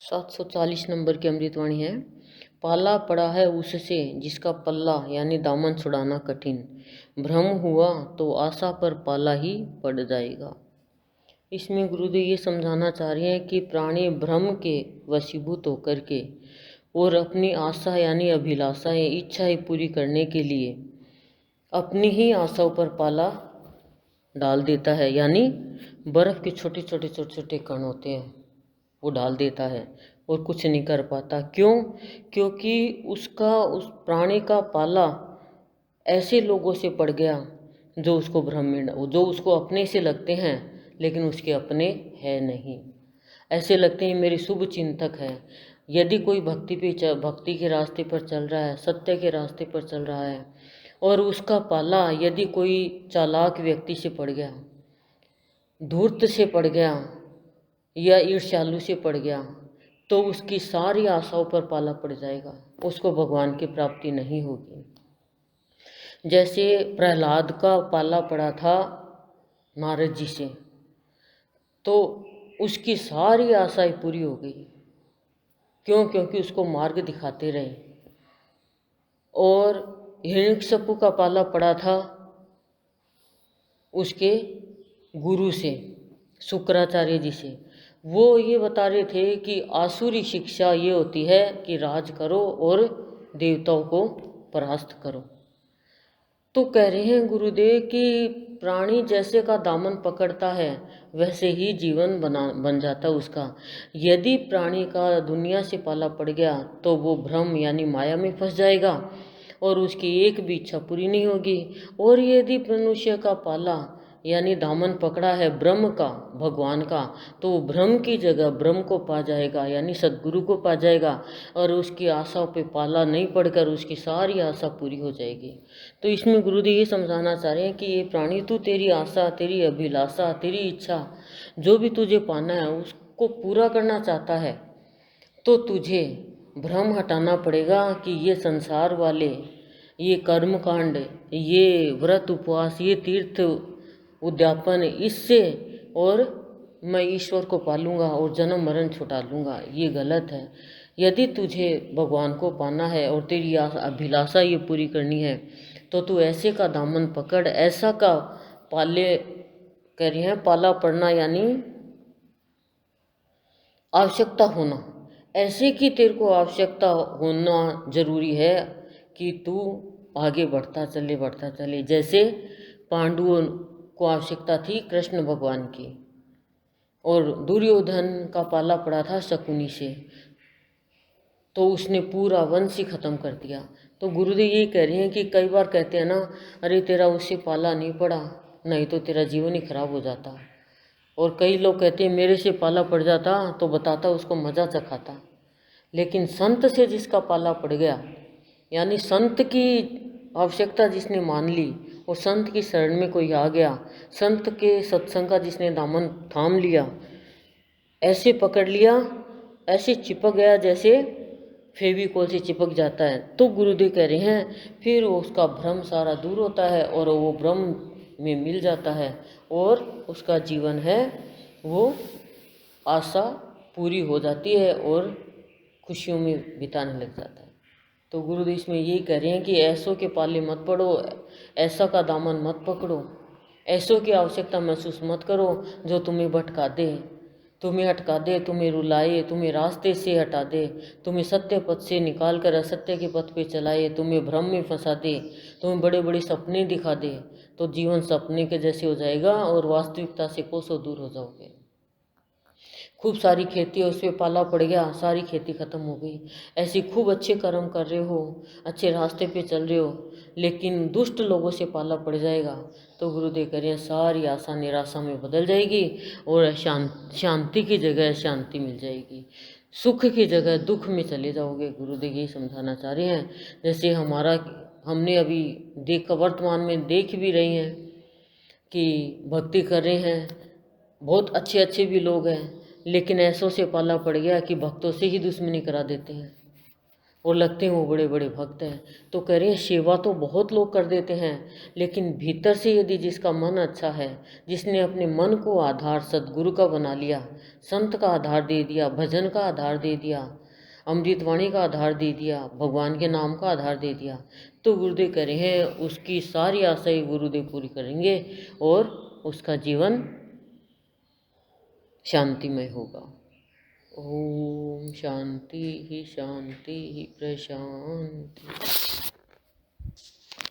740 number की अमृतवाणी है। पाला पड़ा है उससे जिसका पल्ला यानी दामन छुड़ाना कठिन। भ्रम हुआ तो आशा पर पाला ही पड़ जाएगा। इसमें गुरुदेव ये समझाना चाह रहे हैं कि प्राणी भ्रम के वशीभूत होकर के और अपनी आशा यानी अभिलाषाएं इच्छाएं पूरी करने के लिए अपनी ही आशाओं पर पाला डाल देता है। यानी बर्फ़ के छोटे छोटे छोटे छोटे कण होते हैं वो डाल देता है और कुछ नहीं कर पाता। क्यों? क्योंकि उस प्राणी का पाला ऐसे लोगों से पड़ गया जो उसको भ्रम में जो उसको अपने से लगते हैं लेकिन उसके अपने है नहीं। ऐसे लगते हैं मेरे शुभ चिंतक है। यदि कोई भक्ति के रास्ते पर चल रहा है, सत्य के रास्ते पर चल रहा है और उसका पाला यदि कोई चालाक व्यक्ति से पड़ गया, धूर्त से पड़ गया या ईर्ष्यालु से पड़ गया तो उसकी सारी आशाओं पर पाला पड़ जाएगा, उसको भगवान की प्राप्ति नहीं होगी। जैसे प्रहलाद का पाला पड़ा था नारद जी से, तो उसकी सारी आशाएं पूरी हो गई। क्यों? क्योंकि उसको मार्ग दिखाते रहे। और हिरण्यकशिपु का पाला पड़ा था उसके गुरु से, शुक्राचार्य जी से। वो ये बता रहे थे कि आसुरी शिक्षा ये होती है कि राज करो और देवताओं को परास्त करो। तो कह रहे हैं गुरुदेव कि प्राणी जैसे का दामन पकड़ता है वैसे ही जीवन बन जाता उसका। यदि प्राणी का दुनिया से पाला पड़ गया तो वो भ्रम यानी माया में फंस जाएगा और उसकी एक भी इच्छा पूरी नहीं होगी। और यदि मनुष्य का पाला यानी दामन पकड़ा है ब्रह्म का, भगवान का, तो वो भ्रम की जगह ब्रह्म को पा जाएगा यानी सद्गुरु को पा जाएगा और उसकी आशा पे पाला नहीं पड़कर उसकी सारी आशा पूरी हो जाएगी। तो इसमें गुरुदेव ये समझाना चाह रहे हैं कि ये प्राणी तू तेरी आशा, तेरी अभिलाषा, तेरी इच्छा जो भी तुझे पाना है उसको पूरा करना चाहता है तो तुझे भ्रम हटाना पड़ेगा कि ये संसार वाले, ये कर्म कांड, ये व्रत उपवास, ये तीर्थ उद्यापन, इससे और मैं ईश्वर को पालूंगा और जन्म मरण छुटा लूँगा, ये गलत है। यदि तुझे भगवान को पाना है और तेरी अभिलाषा ये पूरी करनी है तो तू ऐसे का दामन पकड़, ऐसा का पाले कह रहे हैं। पाला पड़ना यानी आवश्यकता होना, ऐसे की तेरे को आवश्यकता होना जरूरी है कि तू आगे बढ़ता चले। जैसे पांडवों को आवश्यकता थी कृष्ण भगवान की और दुर्योधन का पाला पड़ा था शकुनी से, तो उसने पूरा वंश ही खत्म कर दिया। तो गुरुदेव ये कह रहे हैं कि कई बार कहते हैं ना, अरे तेरा उससे पाला नहीं पड़ा, नहीं तो तेरा जीवन ही खराब हो जाता। और कई लोग कहते हैं मेरे से पाला पड़ जाता तो बताता उसको मज़ा चखाता। लेकिन संत से जिसका पाला पड़ गया यानी संत की आवश्यकता जिसने मान ली और संत की शरण में कोई आ गया, संत के सत्संग का जिसने दामन थाम लिया, ऐसे पकड़ लिया, ऐसे चिपक गया जैसे फेविकोल से चिपक जाता है, तो गुरुदेव कह रहे हैं फिर उसका भ्रम सारा दूर होता है और वो भ्रम में मिल जाता है और उसका जीवन है वो आशा पूरी हो जाती है और खुशियों में बिताने लग जाता है। तो गुरुदेव इसमें यही कह रहे हैं कि ऐसों के पाले मत पड़ो, ऐसा का दामन मत पकड़ो, ऐसों की आवश्यकता महसूस मत करो जो तुम्हें भटका दे, तुम्हें हटका दे, तुम्हें रुलाए, तुम्हें रास्ते से हटा दे, तुम्हें सत्य पथ से निकाल कर असत्य के पथ पे चलाए, तुम्हें भ्रम में फंसा दे, तुम्हें बड़े बड़े सपने दिखा दे, तो जीवन सपने के जैसे हो जाएगा और वास्तविकता से कोसों दूर हो जाओगे। खूब सारी खेती है, उस पर पाला पड़ गया, सारी खेती खत्म हो गई। ऐसे खूब अच्छे कर्म कर रहे हो, अच्छे रास्ते पे चल रहे हो, लेकिन दुष्ट लोगों से पाला पड़ जाएगा तो गुरुदेव कह रहे हैं सारी आशा निराशा में बदल जाएगी और शांति की जगह शांति मिल जाएगी, सुख की जगह दुख में चले जाओगे। गुरुदेव यही समझाना चाह रहे हैं। जैसे हमने अभी वर्तमान में देख भी रहे हैं कि भक्ति कर रहे हैं, बहुत अच्छे अच्छे भी लोग हैं, लेकिन ऐसों से पाला पड़ गया कि भक्तों से ही दुश्मनी करा देते हैं। और लगते हैं वो बड़े बड़े भक्त हैं। तो कह रहे हैं सेवा तो बहुत लोग कर देते हैं, लेकिन भीतर से यदि जिसका मन अच्छा है, जिसने अपने मन को आधार सद्गुरु का बना लिया, संत का आधार दे दिया, भजन का आधार दे दिया, अमृतवाणी का आधार दे दिया, भगवान के नाम का आधार दे दिया, तो गुरुदेव कह रहे हैं उसकी सारी आशाएं गुरुदेव पूरी करेंगे और उसका जीवन शांतिमय होगा। ओम शांति ही प्रशांति।